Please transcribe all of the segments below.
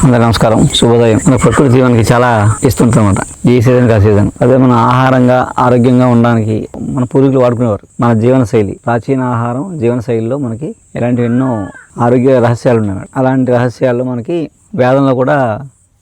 అందరికీ నమస్కారం, శుభోదయం. మన ప్రకృతి మనకి చాలా ఇస్తుంటారన్నమాట. ఈ సీజన్ ఆ సీజన్ అదే మన ఆహారంగా ఆరోగ్యంగా ఉండడానికి మన పూర్వీకులు వాడుకునేవారు. మన జీవన శైలి, ప్రాచీన ఆహారం జీవన శైలిలో మనకి ఇలాంటివి ఎన్నో ఆరోగ్య రహస్యాలు ఉన్నాయి. అలాంటి రహస్యాలు మనకి వేదంలో కూడా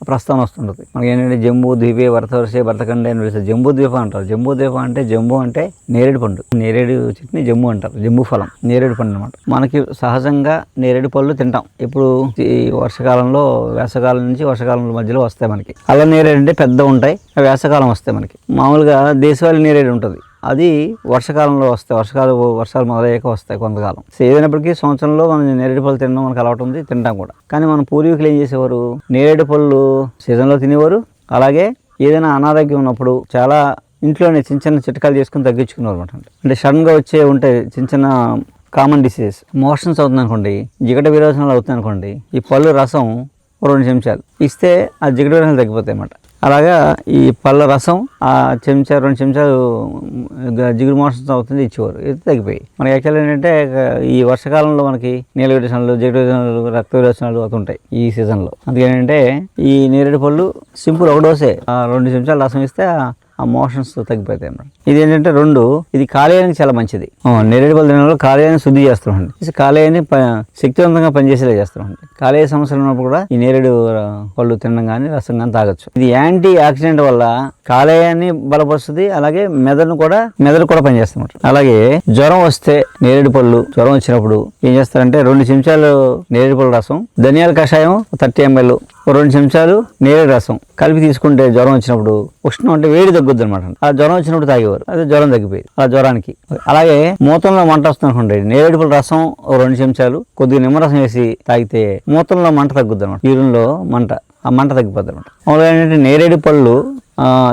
ప్రస్తావన వస్తుంటుంది. మనకి ఏంటంటే జంబూ ద్వీపే భరతవర్షే భరతఖండే అని పిలుస్తారు. జంబూ ద్వీపం అంటారు. జంబూ ద్వీపం అంటే జంబూ అంటే నేరేడు పండు, నేరేడు చెట్టుని జంబూ అంటారు. జంబూ ఫలం నేరేడు పండు అనమాట. మనకి సహజంగా నేరేడు పళ్ళు తింటాం. ఇప్పుడు ఈ వర్షాకాలంలో, వేసవకాలం నుంచి వర్షాకాలం మధ్యలో వస్తాయి మనకి. అలా నేరేడు అంటే పెద్ద ఉంటాయి, వేసవకాలం వస్తాయి మనకి. మామూలుగా దేశవాళీ నేరేడు ఉంటుంది, అది వర్షాకాలంలో వస్తాయి. వర్షాలు మొదలయ్యాక వస్తాయి కొంతకాలం. ఏదైనప్పటికీ సంవత్సరంలో మనం నేరేడు పళ్ళు తినడం మనకు అలవాటు ఉంది, తింటాం కూడా. కానీ మన పూర్వీకులు ఏం చేసేవారు, నేరేడు పళ్ళు సీజన్లో తినేవారు. అలాగే ఏదైనా అనారోగ్యం ఉన్నప్పుడు చాలా ఇంట్లోనే చిన్న చిన్న చిట్కాలు చేసుకుని తగ్గించుకునేవారు అనమాట. అంటే సడన్గా వచ్చే ఉంటాయి చిన్న చిన్న కామన్ డిసీజెస్. మోషన్స్ అవుతుంది అనుకోండి, జిగట విరోచనాలు అవుతుంది అనుకోండి, ఈ పళ్ళు రసం 2 చెంచాలు ఇస్తే ఆ జిగట విరోచనాలు తగ్గిపోతాయి అన్నమాట. అలాగా ఈ పళ్ళ రసం ఆ 2 చెంచాలు జిగురు మోషన్స్ అవుతుంది ఇచ్చేవారు. ఇది తగ్గిపోయి మనకి యాక్చువల్ ఏంటంటే ఈ వర్షాకాలంలో మనకి నీళ్ళ విరోచనాలు, జిగట విరోచనాలు, రక్త విరోచనాలు అవుతుంటాయి ఈ సీజన్లో. అందుకేంటంటే ఈ నేరేడు పళ్ళు సింపుల్ ఒక డోసే, 2 చెంచాలు రసం ఇస్తే ఆ మోషన్స్ తగ్గిపోతాయి అన్నమాట. ఇది ఏంటంటే ఇది కాలేయానికి చాలా మంచిది. నేరేడు పళ్ళు తినడంలో కాలేయాన్ని శుద్ధి చేస్తామండి. కాలేయాన్ని శక్తివంతంగా పనిచేసేలా చేస్తామండి. కాలేయ సమస్యలు ఉన్నప్పుడు కూడా ఈ నేరేడు పళ్ళు తినడం కానీ రసం కానీ తాగొచ్చు. ఇది యాంటీ ఆక్సిడెంట్ వల్ల కాలేయాన్ని బలపరుస్తుంది, అలాగే మెదడు కూడా పనిచేస్తాం. అలాగే జ్వరం వస్తే నేరేడు పళ్ళు, జ్వరం వచ్చినప్పుడు ఏం చేస్తారంటే 2 చెంచాలు నేరేడు పళ్ళు రసం, ధనియాల కషాయం 30 ml, 2 చెంచాలు నేరేడు రసం కలిపి తీసుకుంటే జ్వరం వచ్చినప్పుడు ఉష్ణం అంటే వేడి తగ్గుద్ది అనమాట. ఆ జ్వరం వచ్చినప్పుడు తాగేవారు, అదే జ్వరం తగ్గిపోయింది ఆ జ్వరానికి. అలాగే మూత్రంలో మంట వస్తుంది అనుకోండి, నేరేడు పళ్ళు రసం 2 చెంచాలు కొద్దిగా నిమ్మరసం వేసి తాగితే మూత్రంలో మంట తగ్గుద్ది అనమాట. యూరిన్లో మంట, ఆ మంట తగ్గిపోద్ది అనమాట. మామూలుగా ఏంటంటే నేరేడు పళ్ళు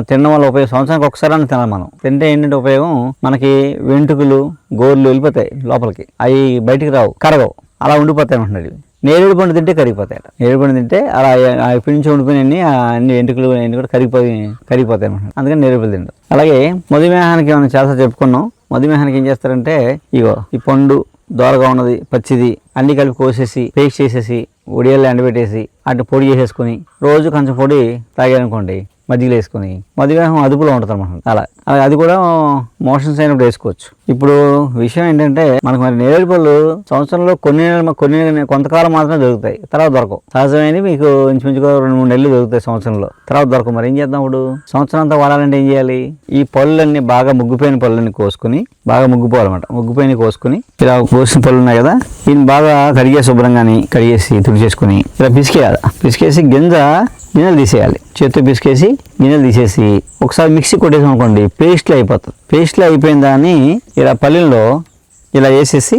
తినడం వల్ల ఉపయోగం, సంవత్సరానికి ఒకసారి అని తినాలి మనం. తింటే ఏంటంటే ఉపయోగం, మనకి వెంట్రుకలు గోర్లు వెళ్ళిపోతాయి లోపలికి, అవి బయటికి రావు, కరగవు, అలా ఉండిపోతాయి అంటున్నాడు. నేరేడు పండు తింటే కరిగిపోతాయి. నేరేడు పండు తింటే అలా ఇప్పటి నుంచి ఉండిపోయినన్ని అన్ని వెంట్రుకలు అన్ని కూడా కరిగిపోతాయి అన్నమాట. అందుకని నేరేడు పళ్ళు తింటాం. అలాగే మధుమేహానికి మనం చాలా చెప్పుకున్నాం. మధుమేహానికి ఏం చేస్తారంటే ఈ పండు దోరగా ఉన్నది పచ్చిది అన్ని కలిపి కోసేసి పేస్ట్ చేసేసి ఒడియాల్లో ఎండబెట్టేసి అటు పొడి చేసేసుకుని రోజు కొంచెం పొడి తాగారనుకోండి, మజ్జిగలు వేసుకుని, మధుమేహం అదుపులో ఉంటుంది అన్నమాట. అలా అది కూడా మోషన్స్ అయినప్పుడు వేసుకోవచ్చు. ఇప్పుడు విషయం ఏంటంటే మనకు మరి నేరేడు పళ్ళు సంవత్సరంలో కొంతకాలం మాత్రమే దొరుకుతాయి, తర్వాత దొరకవు. సహజమైన మీకు ఇంచుమించుగా 2-3 నెలలు దొరుకుతాయి సంవత్సరంలో, తర్వాత దొరకవు. మరి ఏం చేద్దాం ఇప్పుడు? సంవత్సరం అంతా వాడాలంటే ఏం చేయాలి? ఈ పళ్ళన్నీ బాగా ముగ్గిపోయిన పళ్ళని కోసుకుని, బాగా ముగ్గిపోవాలన్నమాట. ముగ్గిపోయిన కోసుకుని ఇలా కోసిన పళ్ళు ఉన్నాయి కదా, దీన్ని బాగా శుభ్రంగాని కడిగేసి తుడిచేసుకుని ఇలా పిసికేసి గిన్నెలు తీసేయాలి. చేతితో పిసికేసి గిన్నెలు తీసేసి ఒకసారి మిక్సీ కొట్టేసాం అనుకోండి, పేస్ట్లో అయిపోతుంది. పేస్ట్లో అయిపోయిన దాన్ని ఇలా పల్లెల్లో ఇలా వేసేసి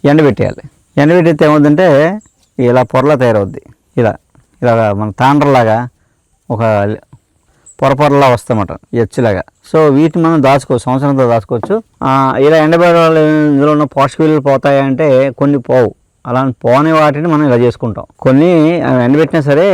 ఎండబెట్టేయాలి. ఎండబెట్టేస్తే ఏమవుతుందంటే ఇలా పొరలా తయారవుద్ది. ఇలా మన తాండ్రలాగా ఒక పొరలా వస్తామట, ఎచ్చులాగా. సో వీటిని మనం దాచుకోవచ్చు, సంవత్సరంతో దాచుకోవచ్చు. ఇలా ఎండబెట్టే వాళ్ళు ఇందులో ఉన్న పోషక విలువలు పోతాయంటే కొన్ని పోవు. అలా పోని వాటిని మనం ఇలా చేసుకుంటాం. కొన్ని ఎండబెట్టినా సరే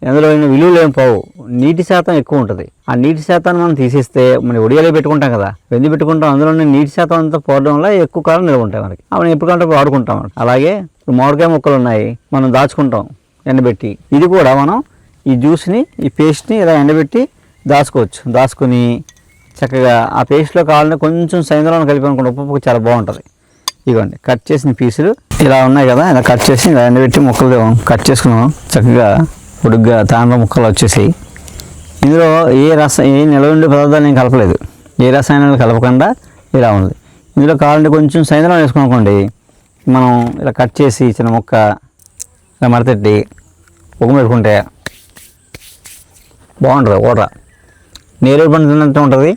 అందులో విలువలు ఏం పోవు, నీటి శాతం ఎక్కువ ఉంటుంది. ఆ నీటి శాతాన్ని మనం తీసేస్తే మనం ఒడియాలో పెట్టుకుంటాం కదా, వెండి పెట్టుకుంటాం, అందులోనే నీటి శాతం అంతా పోవడం వల్ల ఎక్కువ కాలం నిల్వ ఉంటాయి మనకి. అవి ఎప్పటికంటే వాడుకుంటాం. అలాగే ఇప్పుడు మామిడికాయ ముక్కలు ఉన్నాయి, మనం దాచుకుంటాం ఎండబెట్టి. ఇది కూడా మనం ఈ జ్యూస్ని, ఈ పేస్ట్ని ఇలా ఎండబెట్టి దాచుకోవచ్చు. దాచుకుని చక్కగా ఆ పేస్ట్లో కావాలంటే కొంచెం సైంధవం కలిపి అనుకుంటే ఉప్పు చాలా బాగుంటుంది. ఇదిగోండి కట్ చేసిన పీసులు ఇలా ఉన్నాయి కదా, ఇలా కట్ చేసి ఇలా ఎండబెట్టి ముక్కలు కట్ చేసుకున్నాం. చక్కగా పొడుగ్గా తాండ్ర ముక్కలు వచ్చేసి ఇందులో ఏ నిల్వ ఉండే పదార్థాలు నేను కలపలేదు, ఏ రసాయనాలు కలపకుండా ఇలా ఉంది. ఇందులో కావాలంటే కొంచెం సైంధవం వేసుకునుకోండి, మనం ఇలా కట్ చేసి చిన్న ముక్క ఇలా మడతెట్టి ఉగ్గు పెట్టుకుంటే బాగుంటుంది. ఊట నేరేడు పండు తిన్నట్టు ఉంటుంది.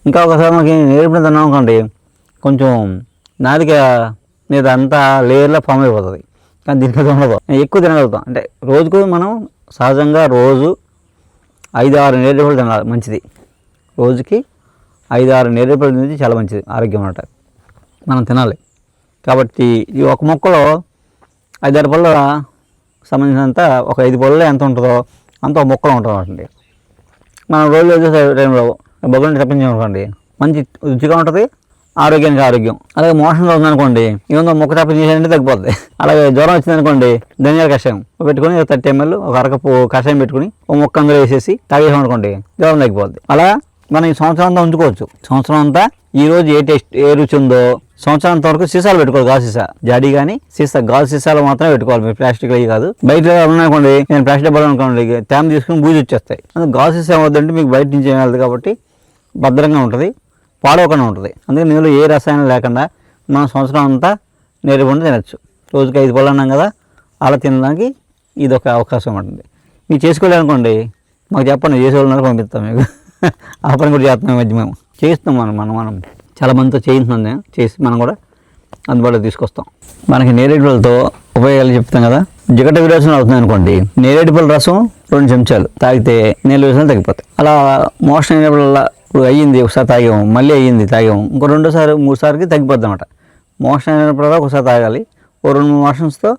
ఇంకా ఒకసారి మనకి నేరేడు పండు తిన్నాం అనుకోండి, కొంచెం నాదిక మీద అంతా లేయర్లో ఫామ్ అయిపోతుంది. కానీ దీనికి ఉండదు, ఎక్కువ తినగలుగుతాం. అంటే రోజుకు మనం సహజంగా రోజు 5-6 నేరేడు పళ్ళు తినాలి, మంచిది. రోజుకి 5-6 నేరేడు పళ్ళు తినేది చాలా మంచిది, ఆరోగ్యం అన్నమాట. మనం తినాలి. కాబట్టి ఈ ఒక మొక్కలో 5-6 పళ్ళు సంబంధించినంత ఒక 5 పళ్ళు ఎంత ఉంటుందో అంత ఒక మొక్కలో ఉంటుంది అన్నమాట. మనం రోజు టైంలో బొగ్గులని తప్పించామనుకోండి, మంచి రుచిగా ఉంటుంది, ఆరోగ్యానికి ఆరోగ్యం. అలాగే మోషన్ ఉందనుకోండి, ఏముందో మొక్క తప్ప చేసేదంటే తగ్గిపోద్ది. అలాగే జ్వరం వచ్చిందనుకోండి, ధనియాల కషాయం పెట్టుకుని 30 ml ఒక అరకప్పు కషాయం పెట్టుకుని ఒక మొక్క అందులో వేసేసి తాగేసాం అనుకోండి, జ్వరం తగ్గిపోద్ది. అలా మనం ఈ సంవత్సరం అంతా ఉంచుకోవచ్చు. సంవత్సరం అంతా ఈ రోజు ఏ రుచి ఉందో సంవత్సరాంత వరకు సీసాలు పెట్టుకోవాలి. గాజు సీసా, జాడీ కానీ సీసా, గాజు సీసాలు మాత్రమే పెట్టుకోవాలి. మీరు ప్లాస్టిక్ అవి కాదు. బయట ఉన్నాయనుకోండి, నేను ప్లాస్టిక్ డబ్బాలు అనుకోండి, తేమ తీసుకుని బూజు వచ్చేస్తాయి. అందుకే గాజు సీసా ఏమవుతుందంటే మీకు బయట నుంచి ఏం వెళ్తుంది కాబట్టి భద్రంగా ఉంటుంది, పాడవకుండా ఉంటుంది. అందుకే నీళ్ళు ఏ రసాయనం లేకుండా మనం సంవత్సరం అంతా నేరేడు తినచ్చు. రోజుకి 5 పళ్ళు అన్నాం కదా, అలా తినడానికి ఇది ఒక అవకాశం ఉంటుంది. మీరు చేసుకోలేదనుకోండి మాకు చెప్పండి, చేసేవాళ్ళని పంపిస్తాం మీకు. ఆ పని కూడా చేస్తున్నాం. మధ్య మేము చేస్తాం, మనం చాలా మందితో చేయిస్తున్నాం. నేను చేసి మనం కూడా అందుబాటులో తీసుకొస్తాం. మనకి నేరేడు పళ్ళతో ఉపయోగాలు చెప్తాం కదా. జిగట విరోచనలు అవుతుంది అనుకోండి, నేరేడు పళ్ళ రసం 2 చెంచాలు తాగితే నేరేడు విరోచనలు తగ్గిపోతాయి. అలా మోషన్ అయినప్పుడల్లా ఇప్పుడు అయ్యింది ఒకసారి తాగాము, మళ్ళీ అయ్యింది తాగాము, ఇంకో 2 సార్లు తగ్గిపోద్ది అనమాట. మోషన్ అయినప్పుడల్లా ఒకసారి తాగాలి. 2-3 మోషన్స్తో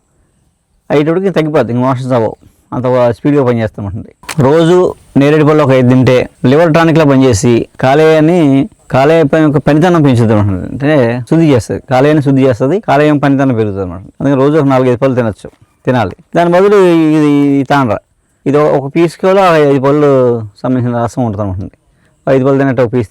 అయ్యేటప్పటికి తగ్గిపోద్ది. ఇంక మోషన్స్ అవ్వవు, అంత స్పీడ్గా పనిచేస్తామంటుంది. రోజు నేరేడు పళ్ళు ఒక 5 తింటే లివర్ టానిక్లా పనిచేసి కాలేయ పనితనం పెంచుతుంది అనమాట. అంటే శుద్ధి చేస్తుంది, కాలేయాన్ని శుద్ధి చేస్తుంది, కాలేయం పనితనం పెరుగుతుంది అనమాట. అందుకని రోజు ఒక 4-5 పళ్ళు తినాలి. దాని బదులు ఇది తాండ్ర, ఇది ఒక పీస్కి 5 పళ్ళు సంబంధించిన రసం ఉంటుంది అనమాట. 5 పళ్ళు తిన్నట్టు ఒక పీస్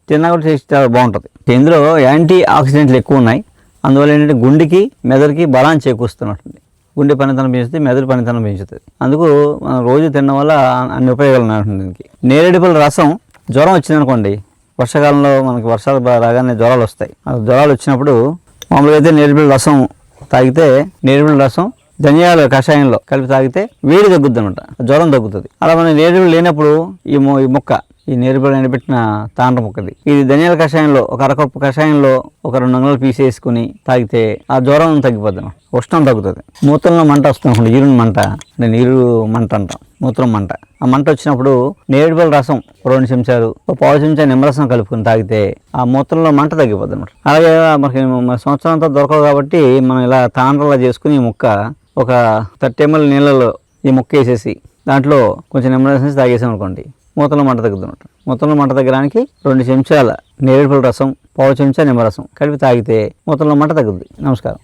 తిన్నా కూడా టేస్ట్ చాలా బాగుంటుంది. ఇందులో యాంటీ ఆక్సిడెంట్లు ఎక్కువ ఉన్నాయి. అందువల్ల ఏంటంటే గుండెకి మెదడుకి బలాన్ని చేకూరుస్తున్నట్టుంది. గుండె పనితనం పెంచుతుంది, మెదడు పనితనం పెంచుతుంది. అందుకు మనం రోజు తినడం వల్ల అన్ని ఉపయోగాలు ఉన్నాయి దీనికి. నేరేడు పళ్ళ రసం జ్వరం వచ్చిందనుకోండి, వర్షాకాలంలో మనకి వర్షాలు రాగానే జ్వరాలు వస్తాయి. ఆ జ్వరాలు వచ్చినప్పుడు మామూలుగా అయితే నేరేడు పళ్ళ రసం తాగితే, నేరేడు పళ్ళ రసం ధనియాల కషాయంలో కలిపి తాగితే వేడి తగ్గుద్ది అనమాట, జ్వరం తగ్గుతుంది. అలా మనం నేరేడు పళ్ళు లేనప్పుడు ఈ మొక్క, ఈ నేరేడు పళ్ళు ఎండబెట్టిన తాండ్ర మొక్కది, ఇది ధనియాల కషాయంలో ఒక అరకప్పు కషాయంలో ఒక 2 అంగుళాలు పీసేసుకుని తాగితే ఆ జ్వరం తగ్గిపోద్ది, ఉష్ణం తగ్గుతుంది. మూత్రంలో మంట వస్తుంది అనుకోండి, యూరిన్ మంట, అంటే నీరు మంట అంటాం, మూత్రం మంట. ఆ మంట వచ్చినప్పుడు నేరేడు పళ్ళ రసం 2 చెంచాలు, ఒక 1/2 చెంచా నిమ్మరసం కలుపుకొని తాగితే ఆ మూత్రంలో మంట తగ్గిపోద్ది అనమాట. అలాగే మనకి సంవత్సరం అంతా దొరకవు కాబట్టి మనం ఇలా తాండ్రలా చేసుకుని ఈ ముక్క ఒక 30 ml నీళ్ళలో ఈ ముక్క వేసేసి దాంట్లో కొంచెం నిమ్మరసం వేసి తాగేసాం అనుకోండి, మూత్రంలో మంట తగ్గుతుంది అనమాట. మూత్రంలో మంట తగ్గడానికి 2 చెంచాల నేరేడు పళ్ళ రసం, 1/2 చెంచా నిమ్మరసం కలిపి తాగితే మూత్రంలో మంట తగ్గుద్ది. నమస్కారం.